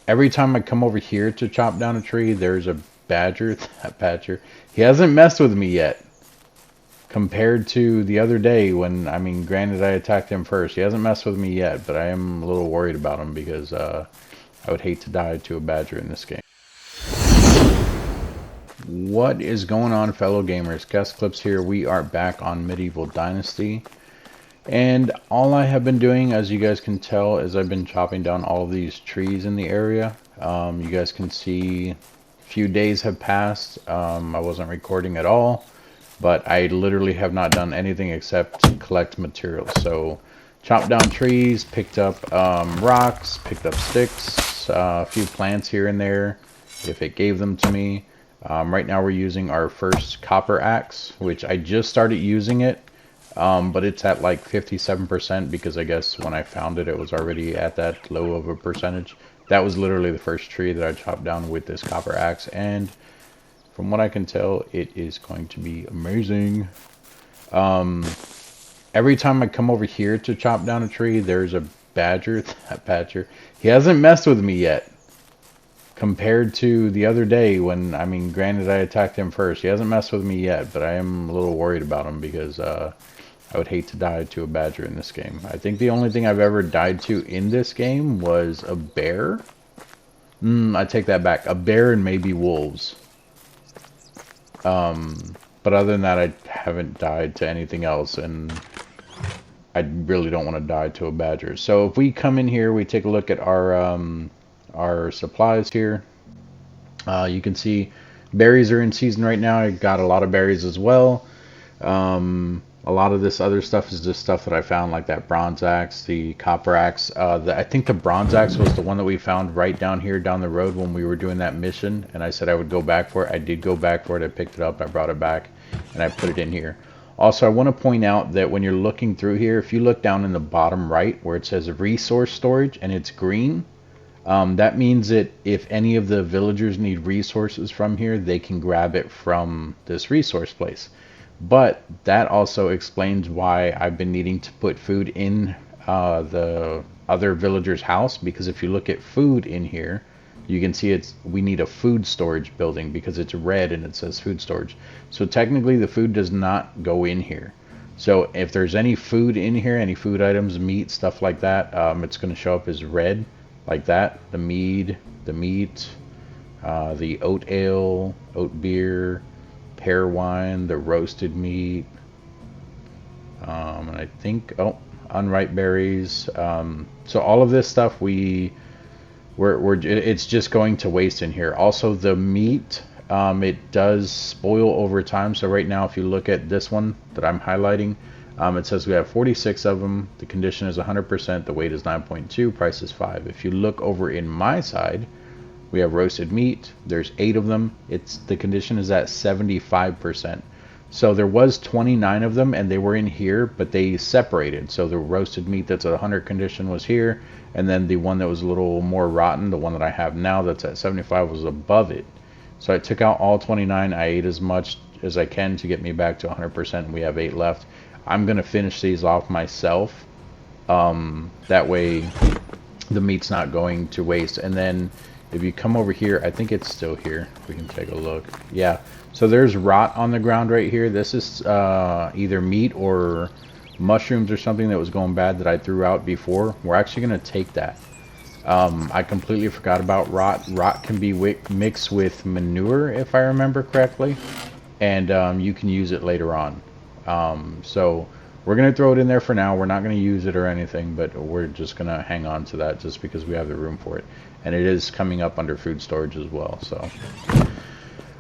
Every time I come over here to chop down a tree, there's a badger. That badger, he hasn't messed with me yet. Compared to the other day when, I mean, granted I attacked him first. He hasn't messed with me yet, but I am a little worried about him because I would hate to die to a badger in this game. What is going on, fellow gamers? ChaosEclipse here. We are back on Medieval Dynasty. And all I have been doing, as you guys can tell, is I've been chopping down all of these trees in the area. You guys can see a few days have passed. I wasn't recording at all, but I literally have not done anything except collect materials. So chopped down trees, picked up rocks, picked up sticks, a few plants here and there if it gave them to me. Right now we're using our first copper axe, which I just started using it. But it's at like 57% because I guess when I found it, it was already at that low of a percentage. That was literally the first tree that I chopped down with this copper axe, and from what I can tell, it is going to be amazing. Every time I come over here to chop down a tree, there's a badger. That badger, he hasn't messed with me yet. Compared to the other day when, I mean, granted I attacked him first. He hasn't messed with me yet, but I am a little worried about him because I would hate to die to a badger in this game. I think the only thing I've ever died to in this game was a bear. I take that back. A bear and maybe wolves. But other than that, I haven't died to anything else, and I really don't want to die to a badger. So if we come in here, we take a look at our supplies here. You can see berries are in season right now. I got a lot of berries as well. A lot of this other stuff is just stuff that I found, like that bronze axe, the copper axe. I think the bronze axe was the one that we found right down here down the road when we were doing that mission, and I said I would go back for it. I did go back for it. I picked it up, I brought it back, and I put it in here. Also, I want to point out that when you're looking through here, if you look down in the bottom right where it says resource storage and it's green, that means that if any of the villagers need resources from here, they can grab it from this resource place. But that also explains why I've been needing to put food in the other villager's house, because if you look at food in here, you can see we need a food storage building because it's red and it says food storage. So technically the food does not go in here. So if there's any food in here, any food items, meat, stuff like that, it's going to show up as red like that. The mead, the meat, the oat ale, oat beer, pear wine, the roasted meat, and I think, oh, unripe berries. So all of this stuff it's just going to waste in here. Also the meat, it does spoil over time. So right now, if you look at this one that I'm highlighting, it says we have 46 of them. The condition is 100%. The weight is 9.2. Price is 5. If you look over in my side, we have roasted meat. There's 8 of them. The condition is at 75%. So there was 29 of them, and they were in here, but they separated. So the roasted meat that's at 100 condition was here, and then the one that was a little more rotten, the one that I have now that's at 75, was above it. So I took out all 29. I ate as much as I can to get me back to 100%, and we have 8 left. I'm going to finish these off myself. That way the meat's not going to waste. And then if you come over here, I think it's still here. We can take a look. Yeah. So there's rot on the ground right here. This is either meat or mushrooms or something that was going bad that I threw out before. We're actually going to take that. I completely forgot about rot. Rot can be mixed with manure, if I remember correctly. And you can use it later on. So we're going to throw it in there for now. We're not going to use it or anything, but we're just going to hang on to that just because we have the room for it. And it is coming up under food storage as well. So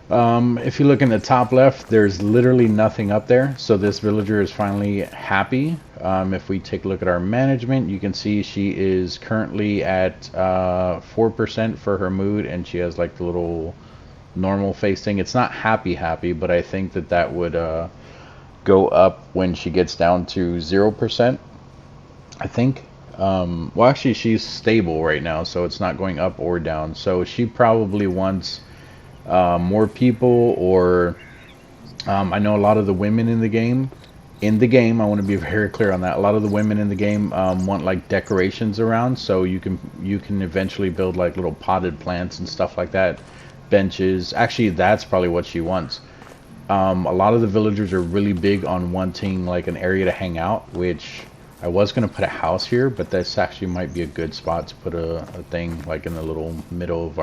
if you look in the top left, there's literally nothing up there. So this villager is finally happy. If we take a look at our management, you can see she is currently at 4% for her mood, and she has like the little normal face thing. It's not happy, but I think that would go up when she gets down to 0%, I think. Well, actually, she's stable right now, so it's not going up or down. So she probably wants more people, or I know a lot of the women in the game, in the game, I want to be very clear on that. A lot of the women in the game want like decorations around, so you can eventually build like little potted plants and stuff like that, benches. Actually, that's probably what she wants. A lot of the villagers are really big on wanting like an area to hang out, which I was gonna put a house here, but this actually might be a good spot to put a thing like in the little middle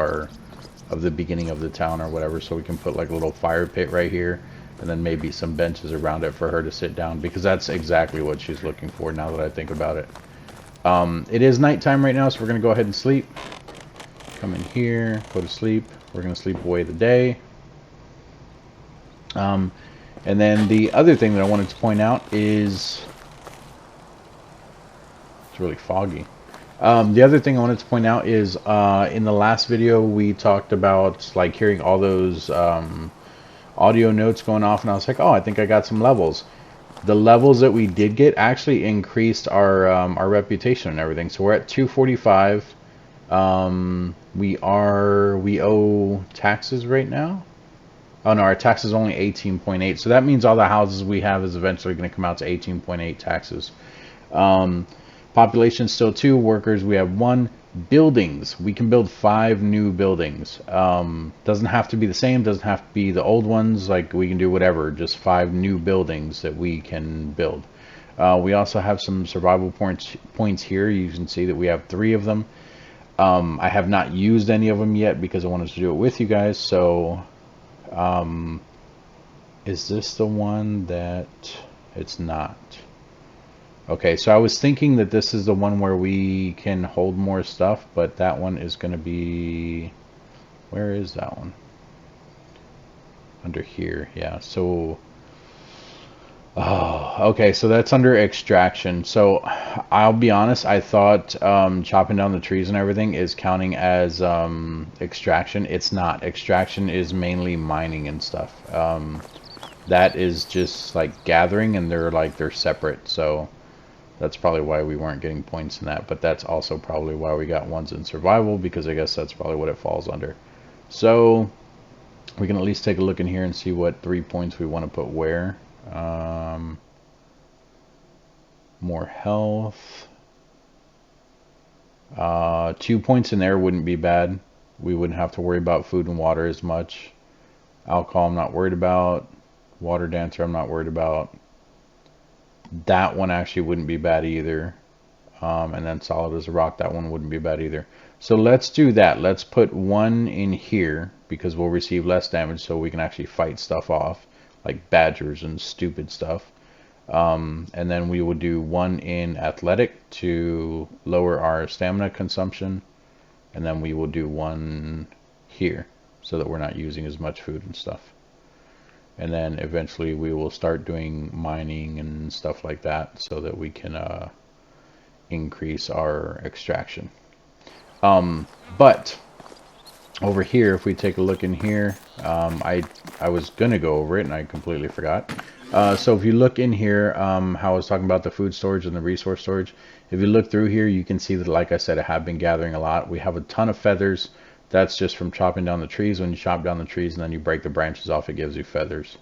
of the beginning of the town or whatever, so we can put like a little fire pit right here, and then maybe some benches around it for her to sit down, because that's exactly what she's looking for now that I think about it. It is nighttime right now, so we're gonna go ahead and sleep. Come in here, go to sleep. We're gonna sleep away the day. And then the other thing that I wanted to point out is it's really foggy. The other thing I wanted to point out is in the last video we talked about like hearing all those audio notes going off, and I was like, oh, I think I got some levels. The levels that we did get actually increased our reputation and everything. So we're at 245. We owe taxes right now. Oh no, our tax is only 18.8. So that means all the houses we have is eventually going to come out to 18.8 taxes. Population still 2. Workers, we have 1. Buildings, we can build 5 new buildings. Doesn't have to be the same, doesn't have to be the old ones. Like, we can do whatever, just 5 new buildings that we can build. We also have some survival points here. You can see that we have 3 of them. I have not used any of them yet because I wanted to do it with you guys. So is this the one that it's not? Okay, so I was thinking that this is the one where we can hold more stuff, but that one is going to be, where is that one? Under here, yeah. So oh, okay, so that's under extraction. So I'll be honest, I thought chopping down the trees and everything is counting as extraction. It's not. Extraction is mainly mining and stuff. That is just like gathering, and they're separate. So that's probably why we weren't getting points in that. But that's also probably why we got ones in survival, because I guess that's probably what it falls under. So we can at least take a look in here and see what 3 points we want to put where. More health. 2 points in there wouldn't be bad. We wouldn't have to worry about food and water as much. Alcohol I'm not worried about. Water dancer I'm not worried about. That one actually wouldn't be bad either. And then solid as a rock, that one wouldn't be bad either. So let's do that. Let's put 1 in here because we'll receive less damage, so we can actually fight stuff off like badgers and stupid stuff. And then we will do 1 in athletic to lower our stamina consumption, and then we will do 1 here so that we're not using as much food and stuff. And then eventually we will start doing mining and stuff like that so that we can increase our extraction. But over here, if we take a look in here, I was gonna go over it and I completely forgot. So if you look in here, how I was talking about the food storage and the resource storage, if you look through here, you can see that, like I said, I have been gathering a lot. We have a ton of feathers. That's just from chopping down the trees. When you chop down the trees and then you break the branches off, it gives you feathers.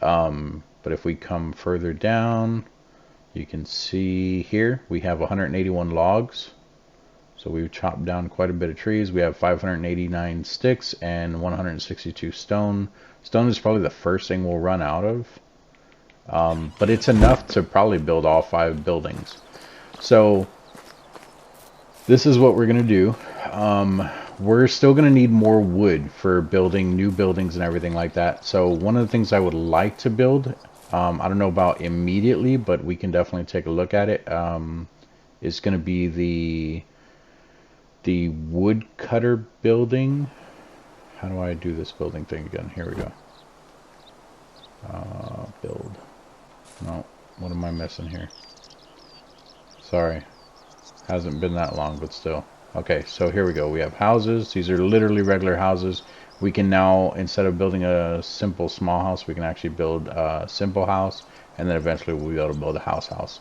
But if we come further down, you can see here we have 181 logs. So we've chopped down quite a bit of trees. We have 589 sticks and 162 stone. Stone is probably the first thing we'll run out of. But it's enough to probably build all 5 buildings. So this is what we're going to do. We're still going to need more wood for building new buildings and everything like that. So one of the things I would like to build, I don't know about immediately, but we can definitely take a look at it, is going to be the woodcutter building. How do I do this building thing again? Here we go. Build. No, what am I missing here? Sorry. Hasn't been that long, but still. Okay, so here we go. We have houses. These are literally regular houses. We can now, instead of building a simple small house, we can actually build a simple house, and then eventually we'll be able to build a house.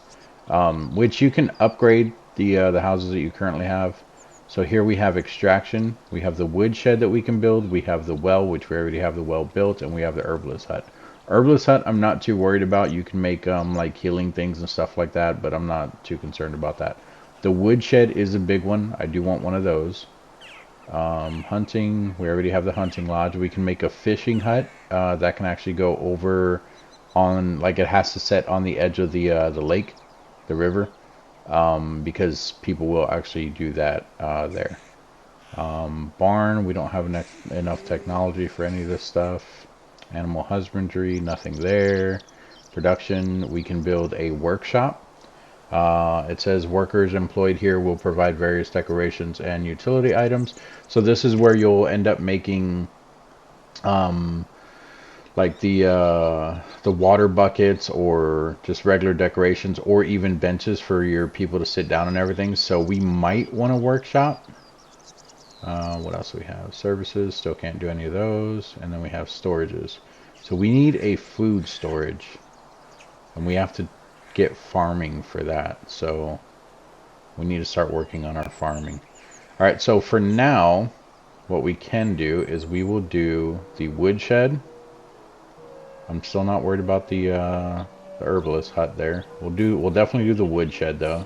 Which you can upgrade the houses that you currently have. So here we have extraction. We have the wood shed that we can build. We have the well, which we already have the well built, and we have the herbalist hut. Herbalist hut, I'm not too worried about. You can make like healing things and stuff like that, but I'm not too concerned about that. The woodshed is a big one. I do want one of those. Hunting, we already have the hunting lodge. We can make a fishing hut that can actually go over on, like it has to set on the edge of the lake, the river, because people will actually do that there. Barn, we don't have enough technology for any of this stuff. Animal husbandry, nothing there. Production, we can build a workshop. It says workers employed here will provide various decorations and utility items. So this is where you'll end up making like the water buckets or just regular decorations or even benches for your people to sit down and everything. So we might want a workshop. What else do we have? Services, still can't do any of those. And then we have storages. So we need a food storage. And we have to get farming for that. So we need to start working on our farming. Alright, so for now, what we can do is we will do the woodshed. I'm still not worried about the herbalist hut there. We'll definitely do the woodshed though.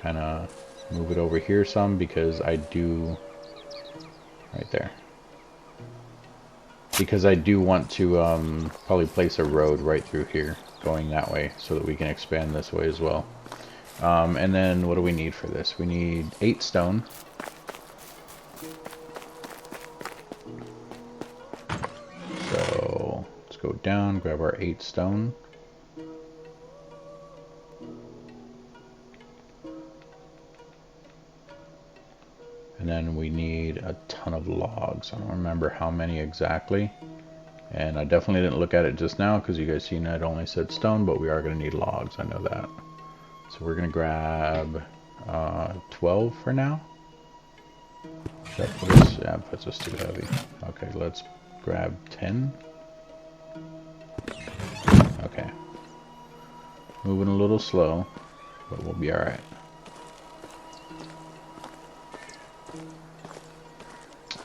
Kind of move it over here some because I do right there. Because I do want to probably place a road right through here going that way so that we can expand this way as well. And then what do we need for this? We need 8 stone. So let's go down, grab our 8 stone. And then we need a ton of logs. I don't remember how many exactly. And I definitely didn't look at it just now because you guys seen it only said stone, but we are going to need logs. I know that. So we're going to grab 12 for now. That puts us too heavy. Okay, let's grab 10. Okay. Moving a little slow, but we'll be alright.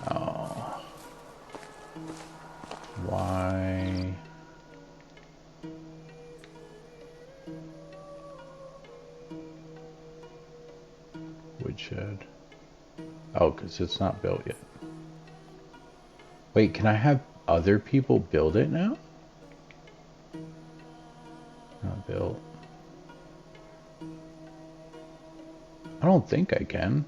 Oh. Why? Woodshed. Oh, because it's not built yet. Wait, can I have other people build it now? Not built. I don't think I can.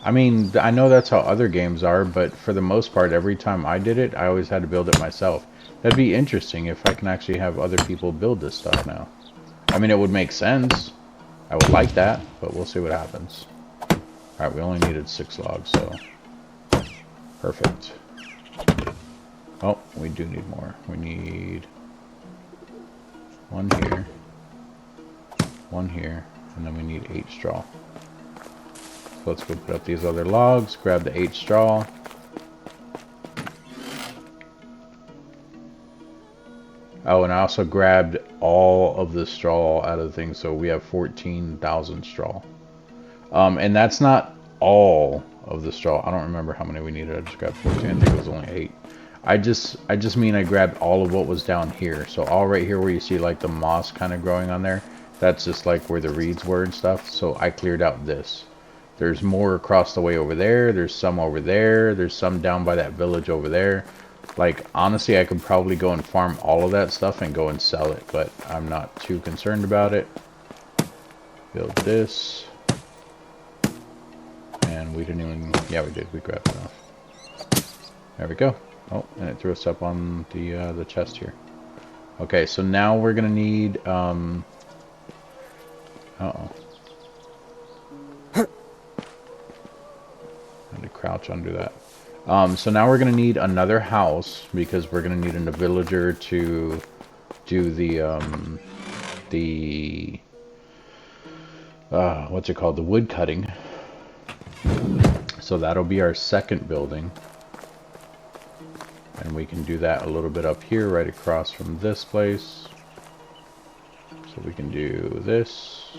I mean, I know that's how other games are, but for the most part, every time I did it, I always had to build it myself. That'd be interesting if I can actually have other people build this stuff now. I mean, it would make sense. I would like that, but we'll see what happens. Alright, we only needed 6 logs, so... Perfect. Oh, we do need more. We need... 1 here. 1 here. And then we need 8 straw. So let's go put up these other logs, grab the 8 straw. Oh, and I also grabbed all of the straw out of the thing, so we have 14,000 straw. And that's not all of the straw. I don't remember how many we needed. I just grabbed 14. I think it was only 8. I just mean I grabbed all of what was down here. So all right here where you see like the moss kind of growing on there, that's just like where the reeds were and stuff. So I cleared out this. There's more across the way over there. There's some over there. There's some down by that village over there. Like, honestly, I could probably go and farm all of that stuff and go and sell it, but I'm not too concerned about it. Build this. And we didn't even... Yeah, we did. We grabbed enough. There we go. Oh, and it threw us up on the chest here. Okay, so now we're going to need... Uh-oh. I had to crouch under that. So now we're going to need another house because we're going to need a villager to do the what's it called? The wood cutting. So that'll be our second building. And we can do that a little bit up here, right across from this place. So we can do this.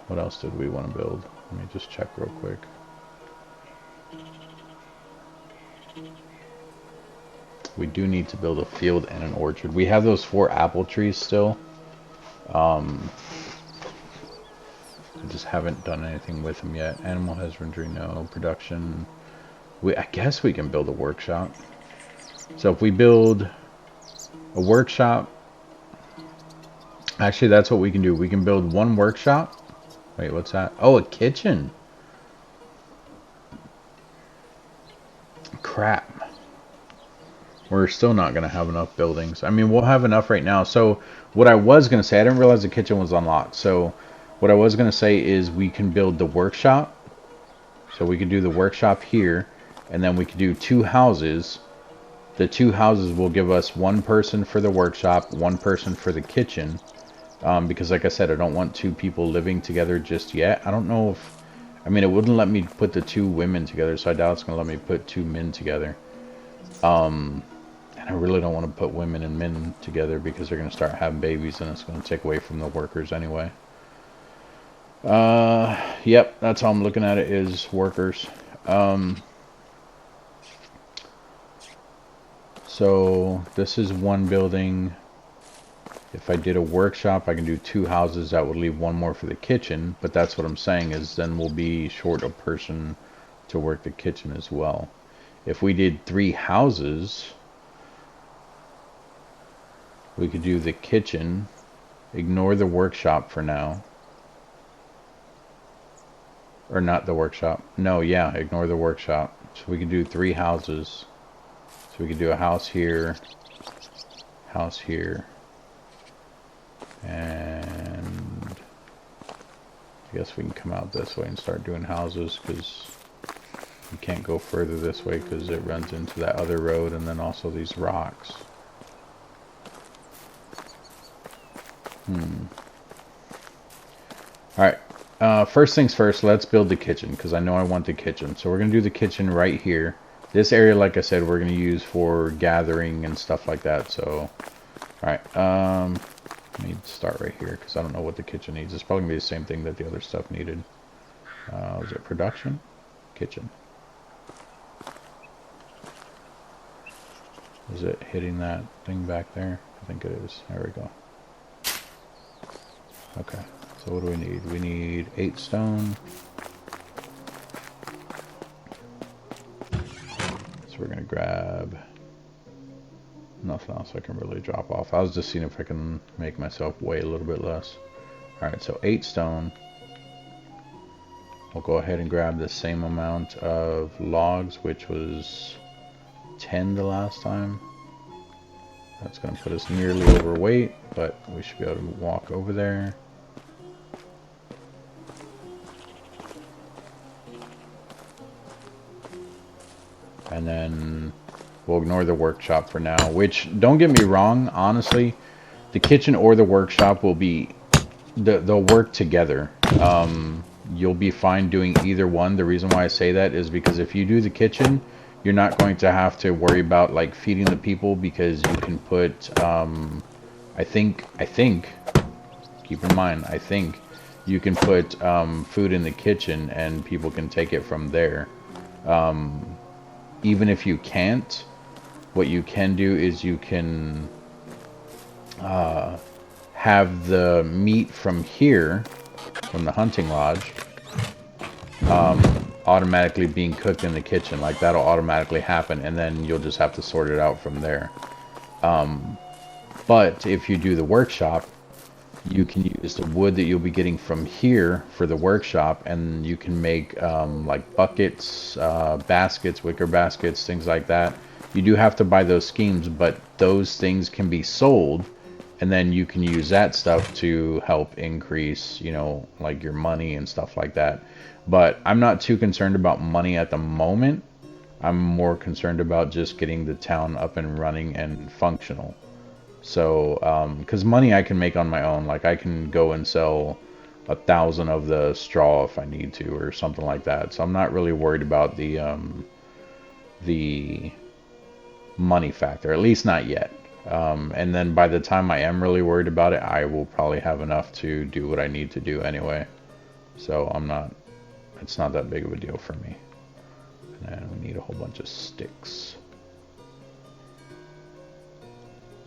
What else did we want to build? Let me just check real quick. We do need to build a field and an orchard. We have those 4 apple trees still. I just haven't done anything with them yet. Animal husbandry, no. Production. I guess we can build a workshop. So if we build a workshop, actually that's what we can do. We can build 1 workshop. Wait, what's that? Oh, a kitchen. Crap. We're still not going to have enough buildings. I mean, we'll have enough right now. So what I was going to say, I didn't realize the kitchen was unlocked. So what I was going to say is we can build the workshop. So we could do the workshop here. And then we could do 2 houses. The 2 houses will give us 1 person for the workshop, 1 person for the kitchen. Because like I said, I don't want 2 people living together just yet. I don't know if... I mean, it wouldn't let me put the 2 women together. So I doubt it's going to let me put 2 men together. And I really don't want to put women and men together because they're going to start having babies and it's going to take away from the workers anyway. Yep, that's how I'm looking at it, is workers. So this is 1 building. If I did a workshop, I can do 2 houses. That would leave 1 more for the kitchen. But that's what I'm saying, is then we'll be short a person to work the kitchen as well. If we did 3 houses, we could do the kitchen, ignore the workshop for now. Or not the workshop. No, yeah, ignore the workshop. So we could do 3 houses. So we could do a house here, and I guess we can come out this way and start doing houses, because you can't go further this way because it runs into that other road and then also these rocks. Alright, first things first, let's build the kitchen, because I know I want the kitchen. So we're going to do the kitchen right here. This area, like I said, we're going to use for gathering and stuff like that. So, alright, let me start right here, because I don't know what the kitchen needs. It's probably going to be the same thing that the other stuff needed. Was it production? Kitchen. Is it hitting that thing back there? I think it is. There we go. Okay, so what do we need? We need 8 stone. So we're going to grab nothing else I can really drop off. I was just seeing if I can make myself weigh a little bit less. Alright, so 8 stone. We'll go ahead and grab the same amount of logs, which was 10 the last time. That's going to put us nearly overweight, but we should be able to walk over there. And then we'll ignore the workshop for now, which, don't get me wrong, honestly, the kitchen or the workshop will be, they'll work together. You'll be fine doing either one. The reason why I say that is because if you do the kitchen, you're not going to have to worry about like feeding the people, because you can put, I think, keep in mind, I think you can put food in the kitchen and people can take it from there. Even if you can't, what you can do is you can have the meat from here, from the hunting lodge, automatically being cooked in the kitchen. Like, that'll automatically happen, and then you'll just have to sort it out from there. But if you do the workshop, you can use the wood that you'll be getting from here for the workshop, and you can make like buckets, baskets, wicker baskets, things like that. You do have to buy those schemes, but those things can be sold, and then you can use that stuff to help increase, you know, like your money and stuff like that. But I'm not too concerned about money at the moment. I'm more concerned about just getting the town up and running and functional. So, because money I can make on my own. Like, I can go and sell 1,000 of the straw if I need to, or something like that. So I'm not really worried about the money factor, at least not yet. And then by the time I am really worried about it, I will probably have enough to do what I need to do anyway. So it's not that big of a deal for me. And we need a whole bunch of sticks.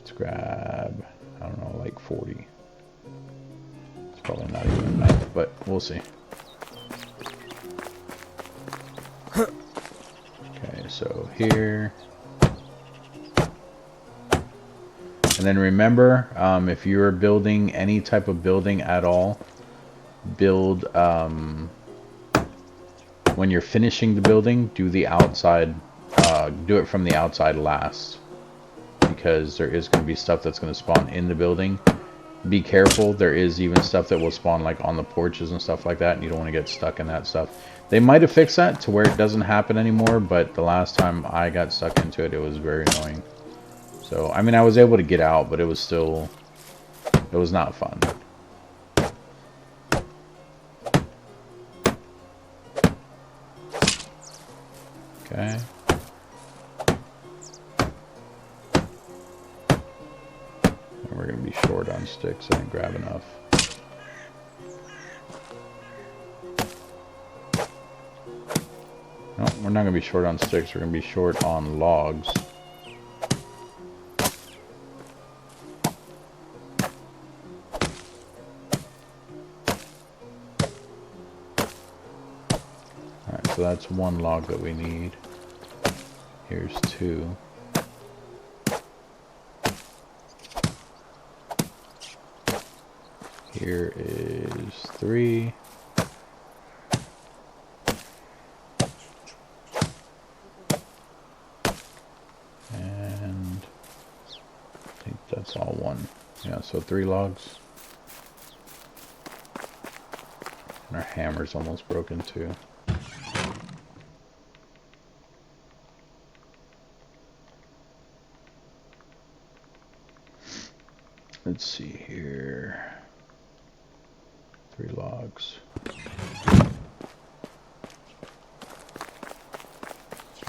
Let's grab, I don't know, like 40. It's probably not even enough, but we'll see. Okay, so here. And then remember, if you're building any type of building at all, build, when you're finishing the building, do the outside, do it from the outside last. Because there is going to be stuff that's going to spawn in the building. Be careful, there is even stuff that will spawn like on the porches and stuff like that, and you don't want to get stuck in that stuff. They might have fixed that to where it doesn't happen anymore, but the last time I got stuck into it, it was very annoying. So, I mean, I was able to get out, but it was still, it was not fun. Okay. We're going to be short on sticks. I didn't grab enough. No, we're not going to be short on sticks. We're going to be short on logs. Alright, so that's one log that we need. Here's 2. Here is 3. And I think that's all one. Yeah, so 3 logs. And our hammer's almost broken too. Let's see here. 3 logs.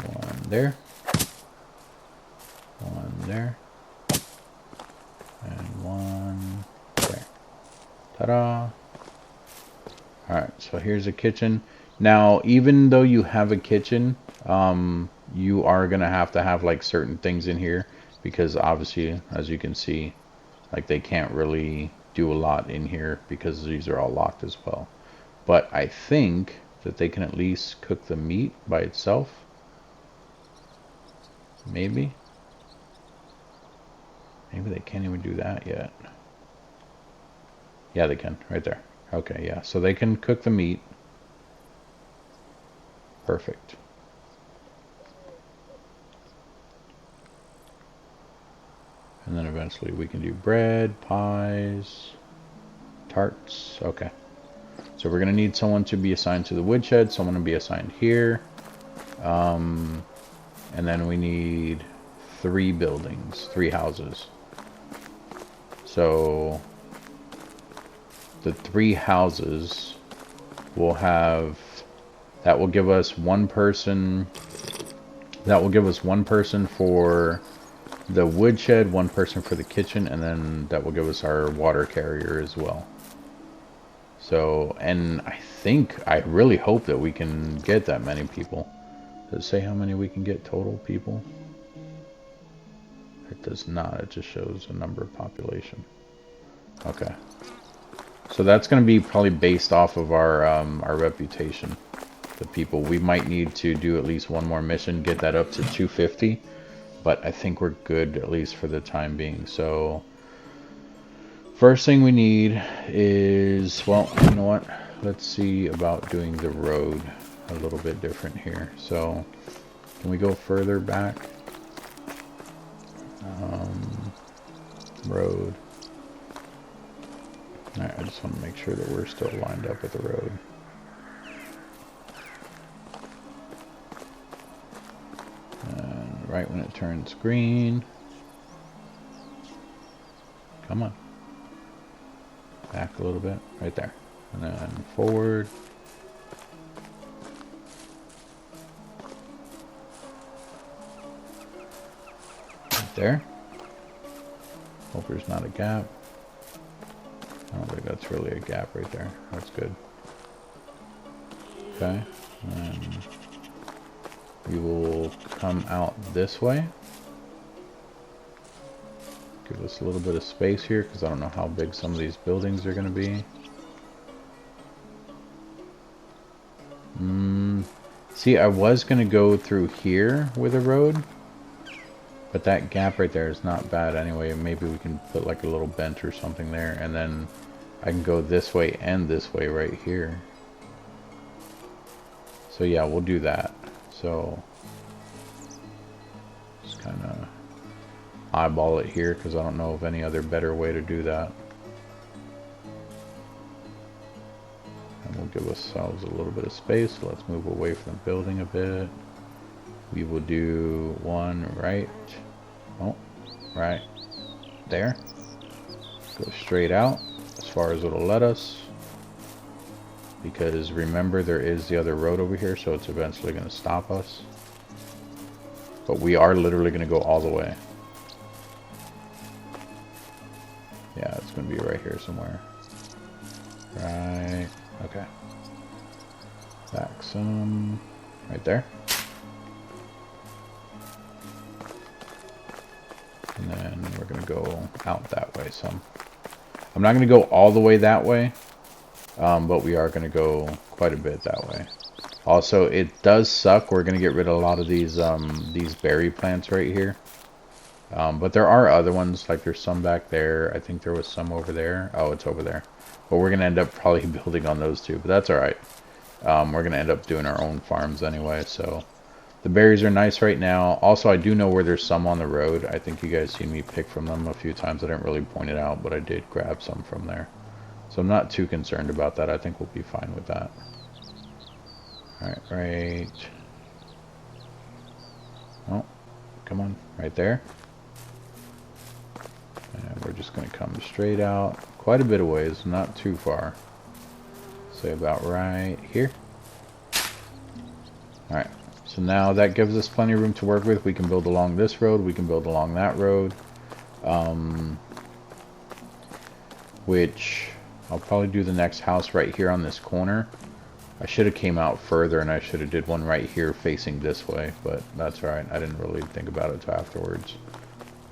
One there. One there. And one there. Ta-da! Alright, so here's a kitchen. Now, even though you have a kitchen, you are going to have like certain things in here. Because obviously, as you can see, like they can't really do a lot in here because these are all locked as well. But I think that they can at least cook the meat by itself. Maybe. Maybe they can't even do that yet. Yeah, they can. Right there. Okay, yeah. So they can cook the meat. Perfect. And then eventually we can do bread, pies, tarts. Okay. So we're going to need someone to be assigned to the woodshed, someone to be assigned here. And then we need 3 buildings, 3 houses. So the 3 houses will have, that will give us 1 person, that will give us 1 person for the woodshed, 1 person for the kitchen, and then that will give us our water carrier as well. So, and I really hope that we can get that many people. Does it say how many we can get total people? It does not. It just shows a number of population. Okay. So that's going to be probably based off of our reputation. The people. We might need to do at least 1 more mission, get that up to 250. But I think we're good, at least for the time being. So, first thing we need is, well, you know what? Let's see about doing the road a little bit different here. So, can we go further back? Road. Alright, I just want to make sure that we're still lined up with the road. And right when it turns green. Come on. Back a little bit. Right there. And then forward. Right there. Hope there's not a gap. I don't think that's really a gap right there. That's good. Okay. And we will come out this way. Give us a little bit of space here because I don't know how big some of these buildings are going to be. See, I was going to go through here with a road, but that gap right there is not bad anyway. Maybe we can put like a little bench or something there, and then I can go this way and this way right here. So yeah, we'll do that. So just kind of eyeball it here because I don't know of any other better way to do that. And we'll give ourselves a little bit of space. So let's move away from the building a bit. We will do one right. Oh, right there. Go straight out as far as it'll let us. Because remember, there is the other road over here, so it's eventually going to stop us. But we are literally going to go all the way. Yeah, it's going to be right here somewhere. Right. Okay. Back some. Right there. And then we're going to go out that way some. I'm not going to go all the way that way. But we are going to go quite a bit that way. Also, it does suck. We're going to get rid of a lot of these berry plants right here. But there are other ones, like there's some back there. I think there was some over there. Oh, it's over there. But we're going to end up probably building on those too, but that's alright. We're going to end up doing our own farms anyway, so the berries are nice right now. Also, I do know where there's some on the road. I think you guys seen me pick from them a few times. I didn't really point it out, but I did grab some from there. So I'm not too concerned about that. I think we'll be fine with that. Alright, right. Oh, come on, right there. And we're just going to come straight out. Quite a bit of ways, not too far. Say about right here. Alright, so now that gives us plenty of room to work with. We can build along this road, we can build along that road. Which I'll probably do the next house right here on this corner. I should have came out further and I should have did one right here facing this way, but that's alright. I didn't really think about it till afterwards.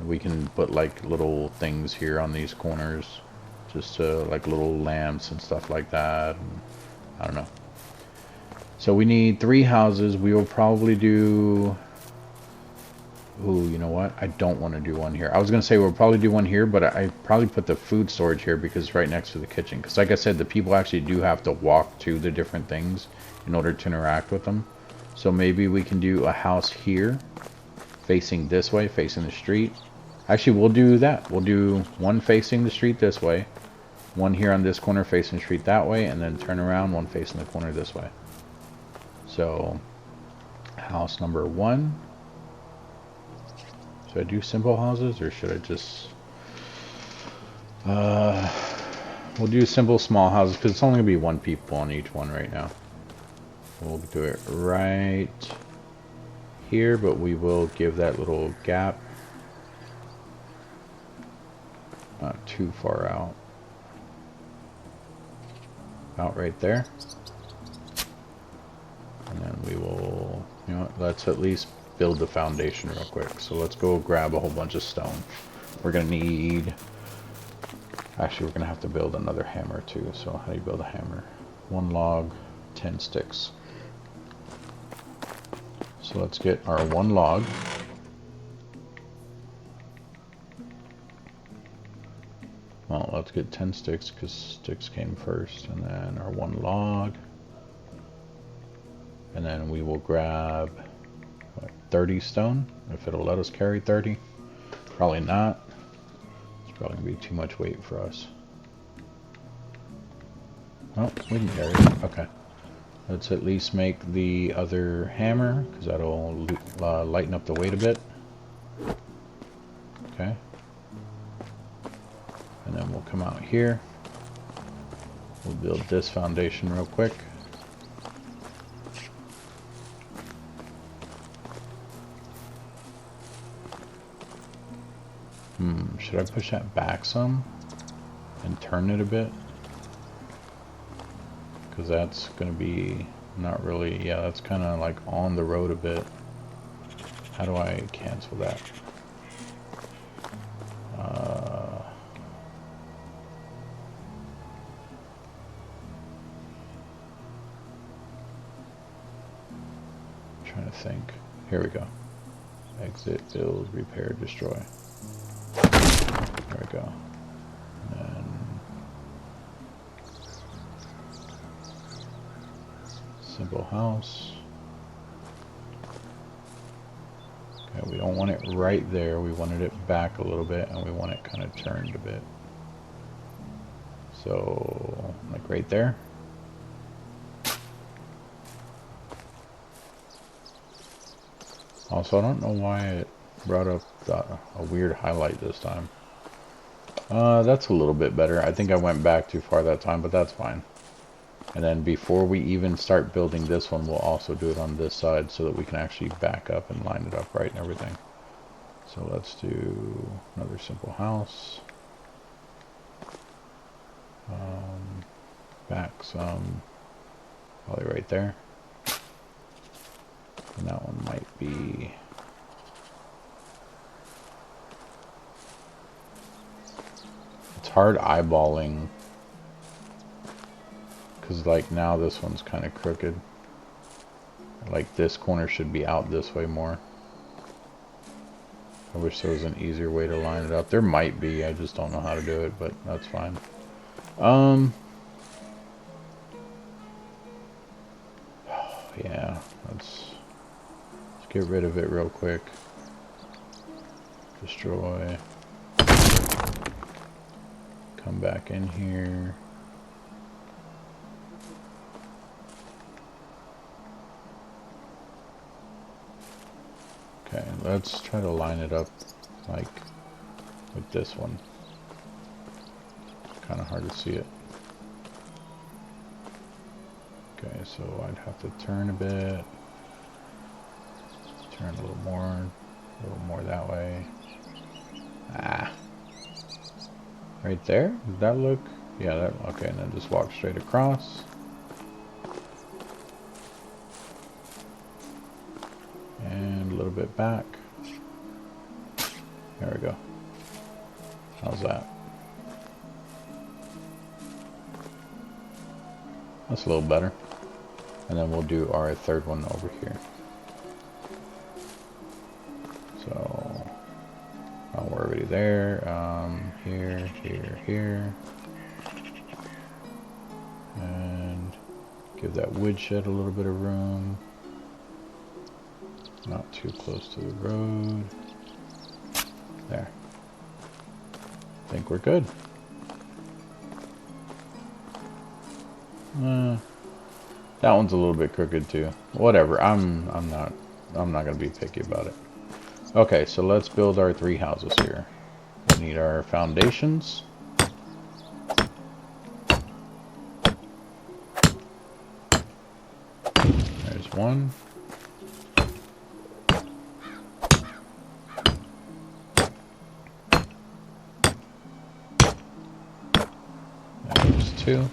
We can put like little things here on these corners, just like little lamps and stuff like that. And I don't know. So we need 3 houses. We will probably do... Ooh, you know what? I don't want to do one here. I was going to say we'll probably do one here, but I probably put the food storage here because it's right next to the kitchen. Because like I said, the people actually do have to walk to the different things in order to interact with them. So maybe we can do a house here, facing this way, facing the street. Actually, we'll do that. We'll do one facing the street this way, one here on this corner facing the street that way, and then turn around, one facing the corner this way. So, house number 1. Should I do simple houses, or should I just... we'll do simple small houses, because it's only going to be 1 people on each one right now. We'll do it right here, but we will give that little gap. Not too far out. About right there. And then we will, you know what, let's at least build the foundation real quick. So let's go grab a whole bunch of stone. We're going to need, actually we're going to have to build another hammer too. So how do you build a hammer? 1 log, 10 sticks. So let's get our 1 log. Well, let's get 10 sticks because sticks came first, and then our 1 log. And then we will grab what, 30 stone, if it'll let us carry 30. Probably not. It's probably going to be too much weight for us. Oh, we can carry it. Okay. Let's at least make the other hammer, because that'll lighten up the weight a bit. Okay. And then we'll come out here. We'll build this foundation real quick. Should I push that back some and turn it a bit? Because that's going to be not really, yeah, that's kind of like on the road a bit. How do I cancel that? trying to think. Here we go. Exit, build, repair, destroy. There we go. And then simple house. Okay, we don't want it right there. We wanted it back a little bit, and we want it kind of turned a bit. So, like right there. Also, I don't know why it brought up a weird highlight this time. That's a little bit better. I think I went back too far that time, but that's fine. And then before we even start building this one, we'll also do it on this side so that we can actually back up and line it up right and everything. So let's do another simple house. Back some, probably right there. And that one might be... It's hard eyeballing, because like now this one's kind of crooked. Like this corner should be out this way more. I wish there was an easier way to line it up. There might be, I just don't know how to do it, but that's fine. Yeah, let's get rid of it real quick. Destroy. Come back in here. Okay, let's try to line it up like with this one. Kind of hard to see it. Okay, so I'd have to turn a bit. Turn a little more that way. Ah. Right there? Does that look? Yeah, that, okay, and then just walk straight across. And a little bit back. There we go. How's that? That's a little better. And then we'll do our third one over here. So, we're already there. Here, here, here. And give that woodshed a little bit of room. Not too close to the road. There. I think we're good. That one's a little bit crooked too. Whatever. I'm not gonna be picky about it. Okay, so let's build our 3 houses here. We need our foundations. There's one. There's 2.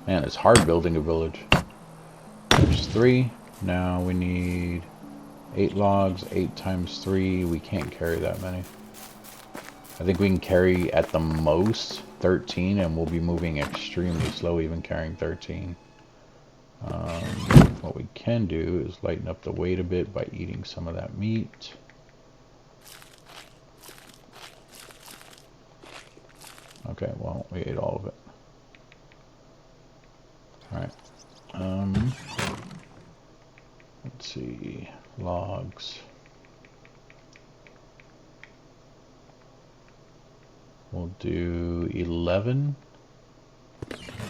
Man, it's hard building a village. There's 3. Now we need 8 logs. 8 times 3. We can't carry that many. I think we can carry at the most 13, and we'll be moving extremely slow even carrying 13. What we can do is lighten up the weight a bit by eating some of that meat. Okay, well, we ate all of it. Alright. Let's see. Logs. We'll do 11.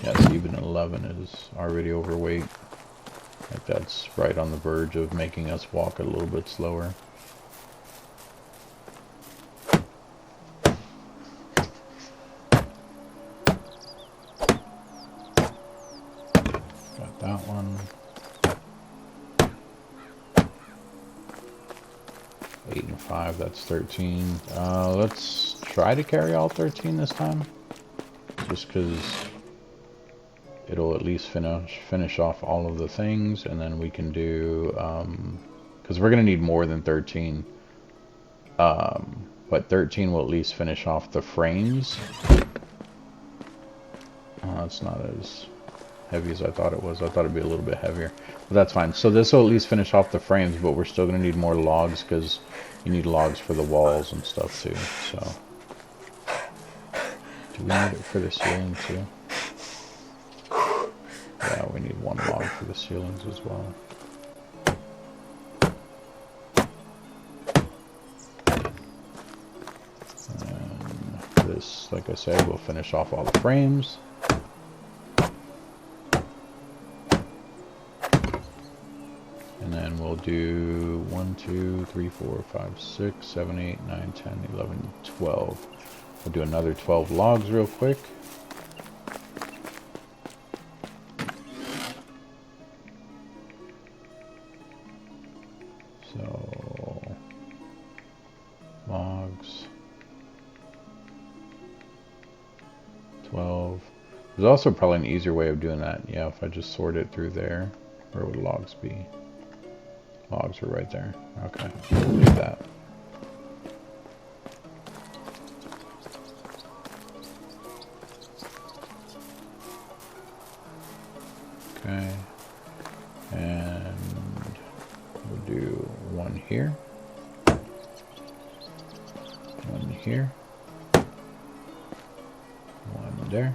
Yes, even 11 is already overweight. Like that's right on the verge of making us walk a little bit slower. Got that one. 8 and 5, that's 13. Let's try to carry all 13 this time. Just because it'll at least finish off all of the things, and then we can do, because we're going to need more than 13. But 13 will at least finish off the frames. it's not as heavy as I thought it was. I thought it'd be a little bit heavier. But that's fine. So this will at least finish off the frames, but we're still going to need more logs because you need logs for the walls and stuff too. So, do we need it for the ceiling too? Yeah, we need one log for the ceilings as well. And this, like I said, will finish off all the frames. And then we'll do 1, 2, 3, 4, 5, 6, 7, 8, 9, 10, 11, 12. We'll do another 12 logs real quick. So, logs, 12. There's also probably an easier way of doing that. Yeah, if I just sort it through there, where would logs be? Logs are right there. Okay, we'll do that. Okay, and we'll do one here, one here, one there,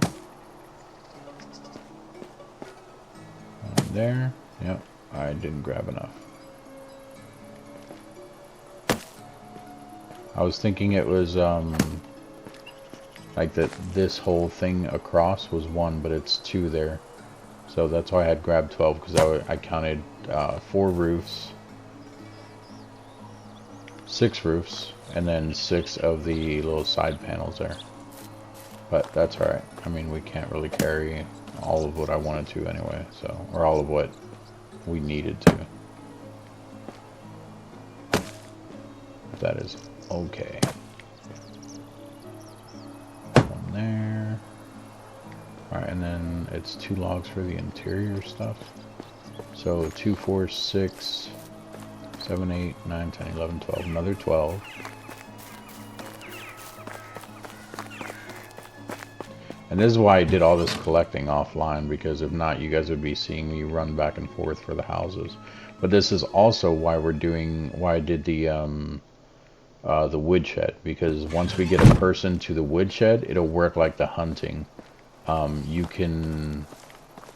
one there. Yep, I didn't grab enough. I was thinking it was like that this whole thing across was 1, but it's 2 there. So that's why I had grabbed 12, because I counted 4 roofs, 6 roofs, and then 6 of the little side panels there. But that's alright. I mean, we can't really carry all of what I wanted to anyway, so, or all of what we needed to. That is okay. One there. Alright, and then it's 2 logs for the interior stuff. So 2, 4, 6, 7, 8, 9, 10, 11, 12. Another 12. And this is why I did all this collecting offline, because if not, you guys would be seeing me run back and forth for the houses. But this is also why why I did the woodshed, because once we get a person to the woodshed, it'll work like the hunting. You can,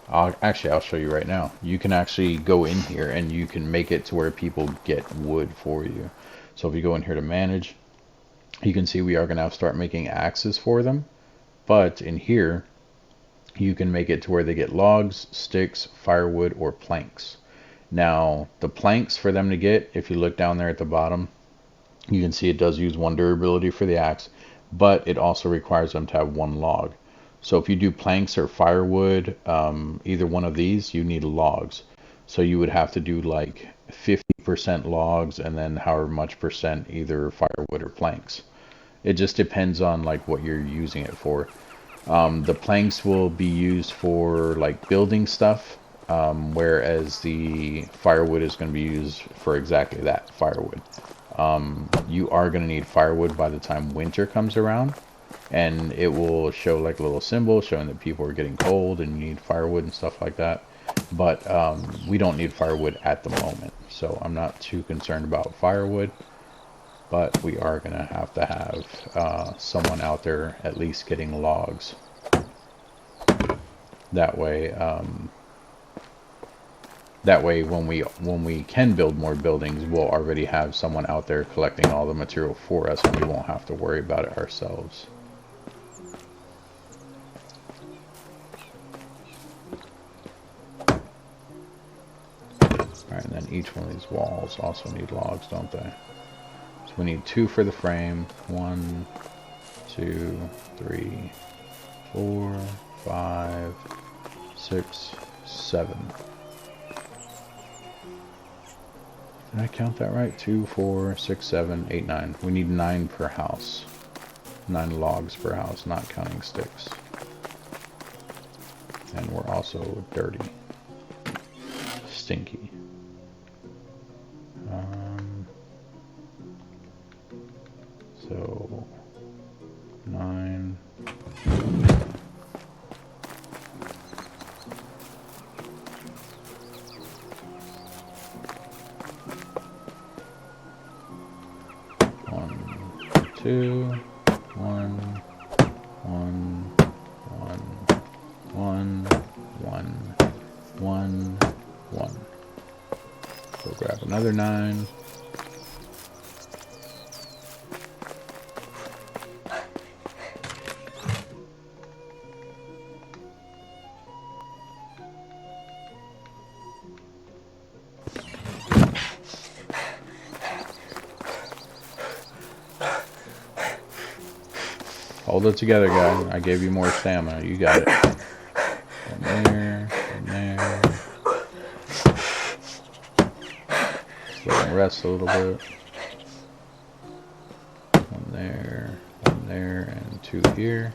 I'll show you right now. You can actually go in here and you can make it to where people get wood for you. So if you go in here to manage, you can see we are going to have to start making axes for them. But in here, you can make it to where they get logs, sticks, firewood, or planks. Now, the planks for them to get, if you look down there at the bottom, you can see it does use 1 durability for the axe, but it also requires them to have 1 log. So if you do planks or firewood, either one of these, you need logs. So you would have to do like 50% logs and then however much percent either firewood or planks. It just depends on like what you're using it for. The planks will be used for like building stuff, whereas the firewood is going to be used for exactly that, firewood. You are going to need firewood by the time winter comes around, and it will show like a little symbol showing that people are getting cold and you need firewood and stuff like that. But we don't need firewood at the moment, so I'm not too concerned about firewood. But we are going to have someone out there at least getting logs. That way when we can build more buildings, we'll already have someone out there collecting all the material for us, and we won't have to worry about it ourselves. Alright, and then each one of these walls also need logs, don't they? So we need 2 for the frame. 1, 2, 3, 4, 5, 6, 7. Did I count that right? 2, 4, 6, 7, 8, 9. We need 9 per house. 9 logs per house, not counting sticks. And we're also dirty. Stinky. So 9. 2, 1, 1, 1, 1, 1, 1, 1. We'll grab another 9. Hold it together, guy. I gave you more stamina. You got it. One there, one there. Let him rest a little bit. One there, and 2 here.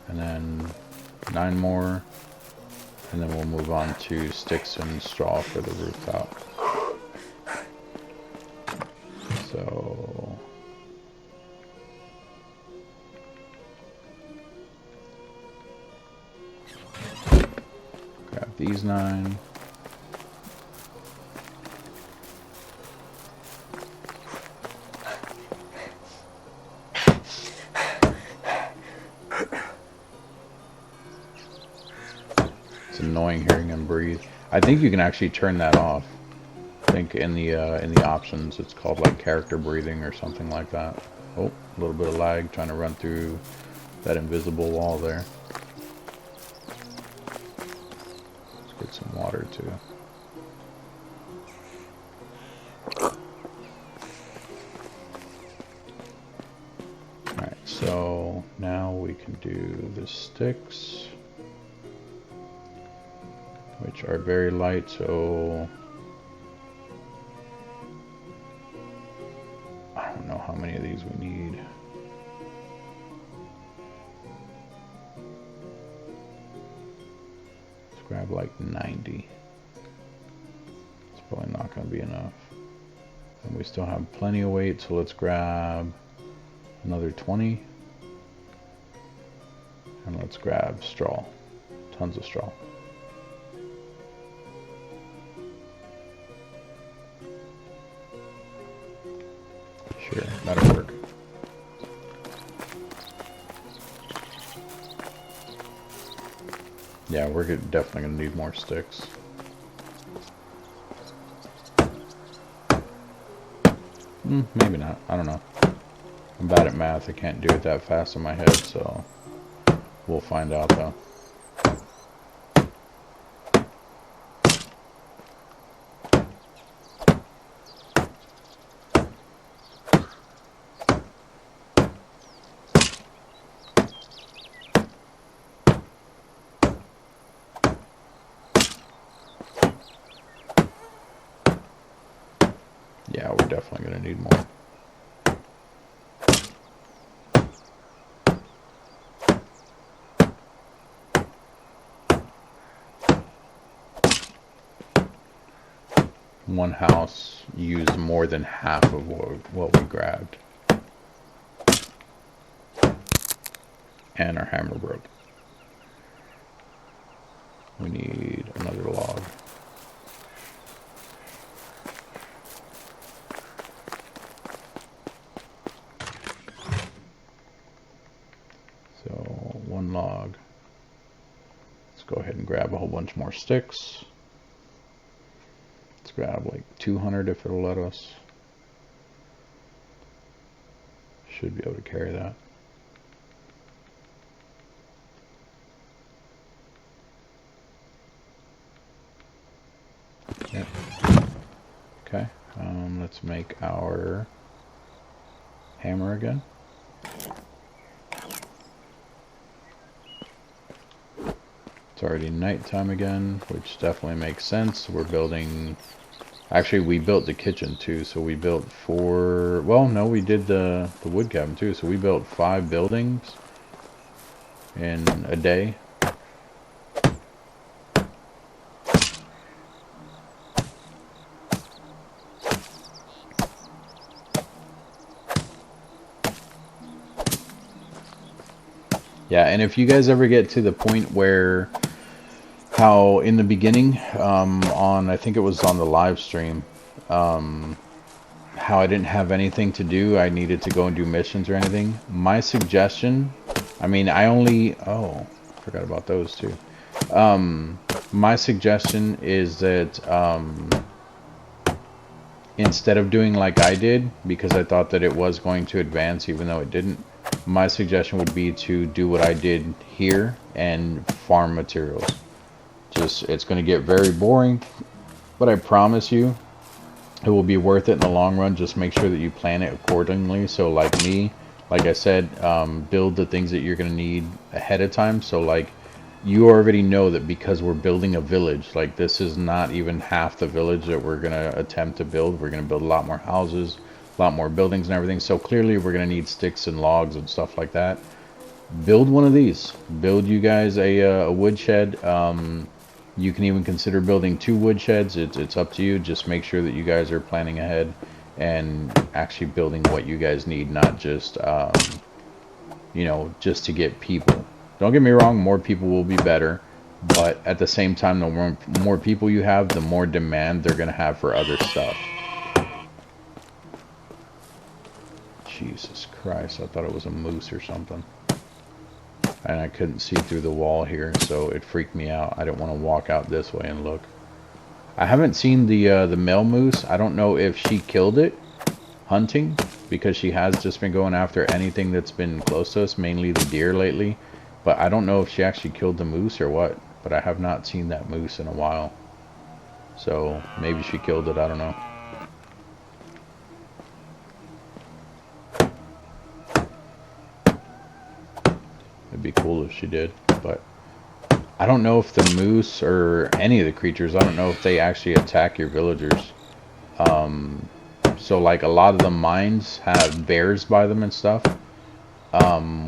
And then 9 more. And then we'll move on to sticks and straw for the rooftop. So... grab these 9. It's annoying hearing him breathe. I think you can actually turn that off. I think in the options it's called like character breathing or something like that. Oh, a little bit of lag trying to run through that invisible wall there. Let's get some water too. Alright, so now we can do the sticks, which are very light, so I don't know how many of these we need. Let's grab like 90. It's probably not going to be enough. And we still have plenty of weight, so let's grab another 20. And let's grab straw. Tons of straw. Sure, that'll work. Yeah, we're definitely going to need more sticks. Maybe not. I don't know. I'm bad at math. I can't do it that fast in my head, so we'll find out though. Yeah, we're definitely going to need more. One house used more than half of what we grabbed. And our hammer broke. We need another log. So, one log. Let's go ahead and grab a whole bunch more sticks. Let's grab like 200 if it'll let us. Should be able to carry that. Yep. Okay, let's make our hammer again. It's already nighttime again, which definitely makes sense. We're building... Actually, we built the kitchen too, so we built 4... Well, no, we did the wood cabin too, so we built 5 buildings in a day. Yeah, and if you guys ever get to the point where, how in the beginning, on, I think it was on the live stream, how I didn't have anything to do. I needed to go and do missions or anything. My suggestion, I mean, I only, oh, forgot about those too. My suggestion is that instead of doing like I did, because I thought that it was going to advance even though it didn't, my suggestion would be to do what I did here and farm materials. Just, it's going to get very boring, but I promise you it will be worth it in the long run. Just make sure that you plan it accordingly. So like me, like I said, build the things that you're going to need ahead of time. So like, you already know that because we're building a village, like this is not even half the village that we're going to attempt to build. We're going to build a lot more houses, a lot more buildings and everything. So clearly we're going to need sticks and logs and stuff like that. Build one of these. Build you guys a woodshed. You can even consider building 2 woodsheds. It's up to you. Just make sure that you guys are planning ahead and actually building what you guys need, not just, you know, just to get people. Don't get me wrong, more people will be better, but at the same time, the more people you have, the more demand they're going to have for other stuff. Jesus Christ, I thought it was a moose or something. And I couldn't see through the wall here, so it freaked me out. I didn't want to walk out this way and look. I haven't seen the male moose. I don't know if she killed it hunting, because she has just been going after anything that's been close to us, mainly the deer lately. But I don't know if she actually killed the moose or what. But I have not seen that moose in a while. So maybe she killed it, I don't know. It'd be cool if she did, but I don't know if the moose or any of the creatures, I don't know if they actually attack your villagers. So like a lot of the mines have bears by them and stuff.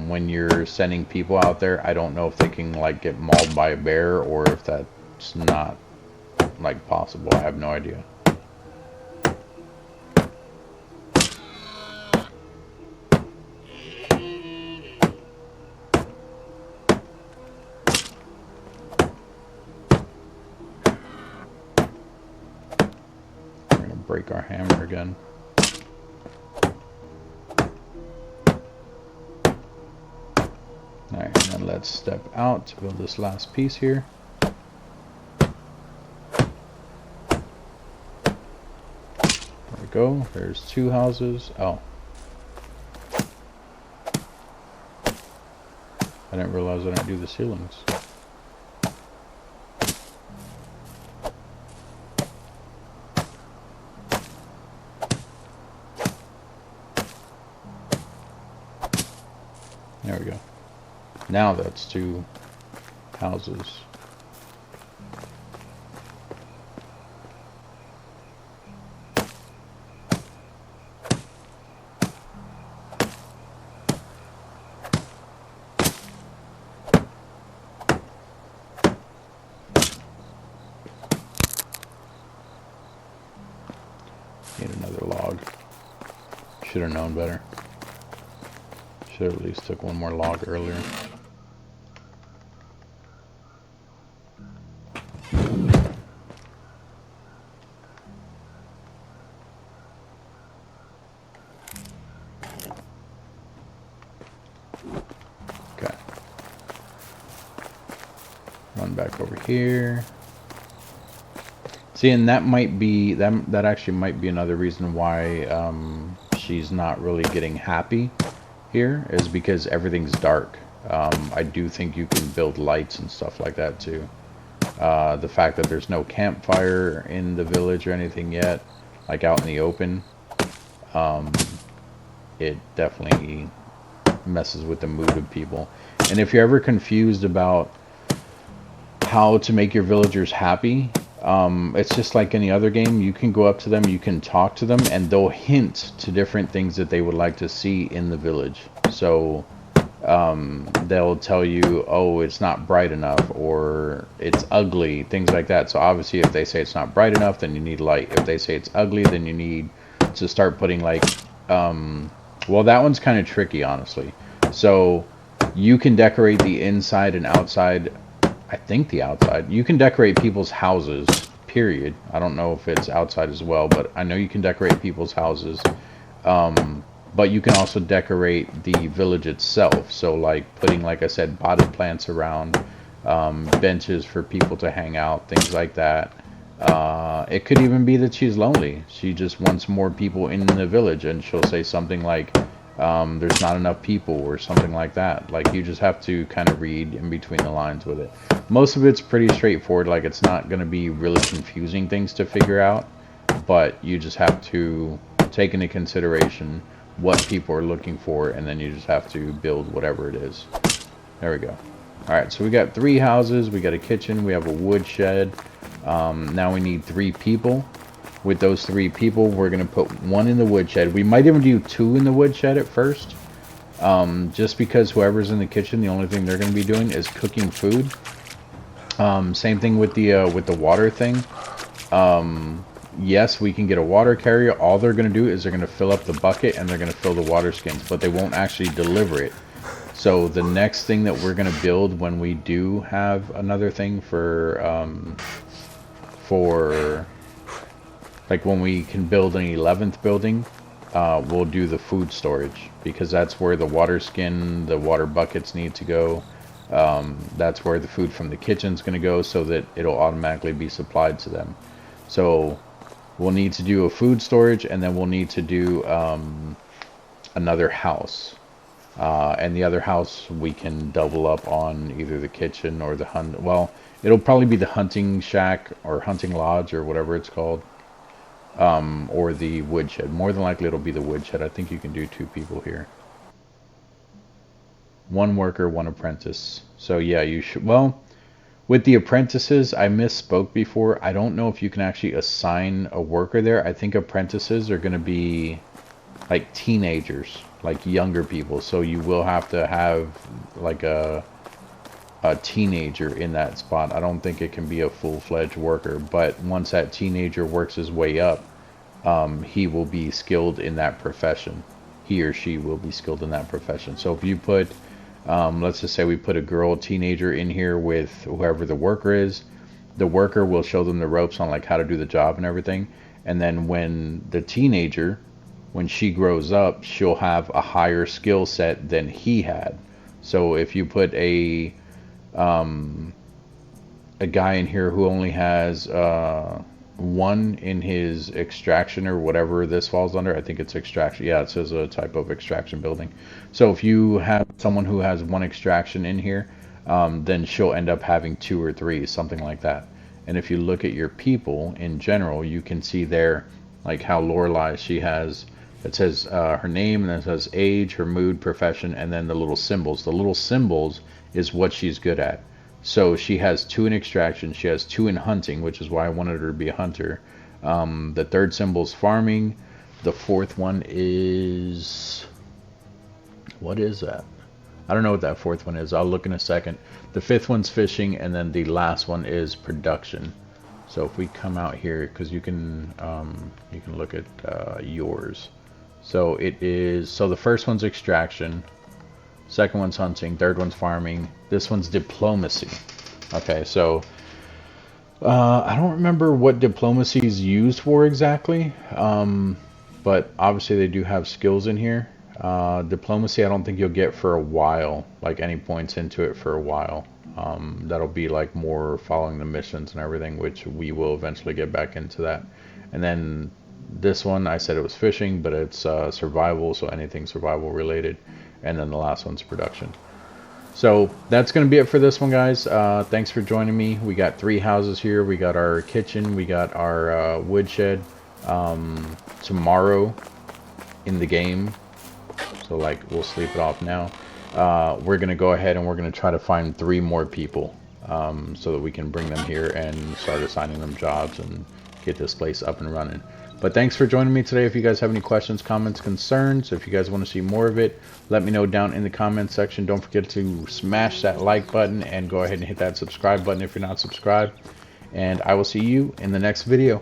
When you're sending people out there, I don't know if they can like get mauled by a bear or if that's not like possible. I have no idea. We're gonna break our hammer again. Alright, and then let's step out to build this last piece here. There we go. There's 2 houses. Oh. I didn't realize I didn't do the ceilings. There we go. Now that's 2 houses. Need another log. Should have known better. Should have at least took one more log earlier. Okay. Run back over here. See, and that might be that actually might be another reason why she's not really getting happy here, is because everything's dark. I do think you can build lights and stuff like that too. The fact that there's no campfire in the village or anything yet, like out in the open, it definitely messes with the mood of people. And if you're ever confused about how to make your villagers happy, it's just like any other game. You can go up to them, you can talk to them, and they'll hint to different things that they would like to see in the village. So they'll tell you, oh, it's not bright enough, or it's ugly, things like that. So obviously if they say it's not bright enough, then you need light. If they say it's ugly, then you need to start putting like, well, that one's kind of tricky, honestly. So you can decorate the inside and outside. I think the outside. You can decorate people's houses period. I don't know if it's outside as well, but I know you can decorate people's houses. But you can also decorate the village itself. So like putting, like I said, potted plants around, benches for people to hang out, things like that. It could even be that she's lonely. She just wants more people in the village, and she'll say something like, there's not enough people, or something like that. Like, you just have to kind of read in between the lines with it. Most of it's pretty straightforward. Like, it's not going to be really confusing things to figure out, but you just have to take into consideration what people are looking for, and then you just have to build whatever it is. There we go. Alright, so we got 3 houses, we got a kitchen, we have a wood shed. Now we need 3 people. With those 3 people, we're going to put 1 in the woodshed. We might even do 2 in the woodshed at first. Just because whoever's in the kitchen, the only thing they're going to be doing is cooking food. Same thing with the water thing. Yes, we can get a water carrier. All they're going to do is they're going to fill up the bucket and they're going to fill the water skins, but they won't actually deliver it. So the next thing that we're going to build when we do have another thing for like when we can build an 11th building, we'll do the food storage, because that's where the water skin, the water buckets need to go. That's where the food from the kitchen's going to go, so that it'll automatically be supplied to them. So we'll need to do a food storage, and then we'll need to do another house. And the other house we can double up on either the kitchen or the hunt. Well, it'll probably be the hunting shack or hunting lodge or whatever it's called, or the woodshed. More than likely it'll be the woodshed. I think you can do 2 people here. 1 worker, 1 apprentice. So yeah, you should. Well, with the apprentices, I misspoke before. I don't know if you can actually assign a worker there. I think apprentices are going to be like teenagers, like younger people. So you will have to have like a teenager in that spot. I don't think it can be a full-fledged worker, but once that teenager works his way up, he will be skilled in that profession. He or she will be skilled in that profession. So if you put, let's just say we put a girl teenager in here with whoever the worker is, the worker will show them the ropes on like how to do the job and everything. And then when the teenager, when she grows up, she'll have a higher skill set than he had. So if you put a guy in here who only has 1 in his extraction or whatever this falls under, I think it's extraction. Yeah, it says a type of extraction building. So if you have someone who has 1 extraction in here, then she'll end up having 2 or 3, something like that. And if you look at your people in general, you can see there like how Lorelei, she has, it says her name, and then it says age, her mood, profession, and then the little symbols. The little symbols is what she's good at. So she has 2 in extraction, she has 2 in hunting, which is why I wanted her to be a hunter. The 3rd symbol is farming. The 4th one is, what is that? I don't know what that 4th one is. I'll look in a second. The 5th one's fishing, and then the last one is production. So if we come out here, because you can look at yours. So it is, so the first one's extraction, 2nd one's hunting, 3rd one's farming, this one's diplomacy. Okay, so I don't remember what diplomacy is used for exactly, but obviously they do have skills in here. Diplomacy I don't think you'll get for a while, like any points into it for a while. That'll be like more following the missions and everything, which we will eventually get back into that. And then this one, I said it was fishing, but it's survival, so anything survival related. And then the last one's production. So that's going to be it for this one, guys. Thanks for joining me. We got 3 houses here. We got our kitchen. We got our woodshed. Tomorrow in the game, so like we'll sleep it off now. We're going to go ahead and we're going to try to find 3 more people so that we can bring them here and start assigning them jobs and get this place up and running. But thanks for joining me today. If you guys have any questions, comments, concerns, if you guys want to see more of it, let me know down in the comments section. Don't forget to smash that like button and go ahead and hit that subscribe button if you're not subscribed. And I will see you in the next video.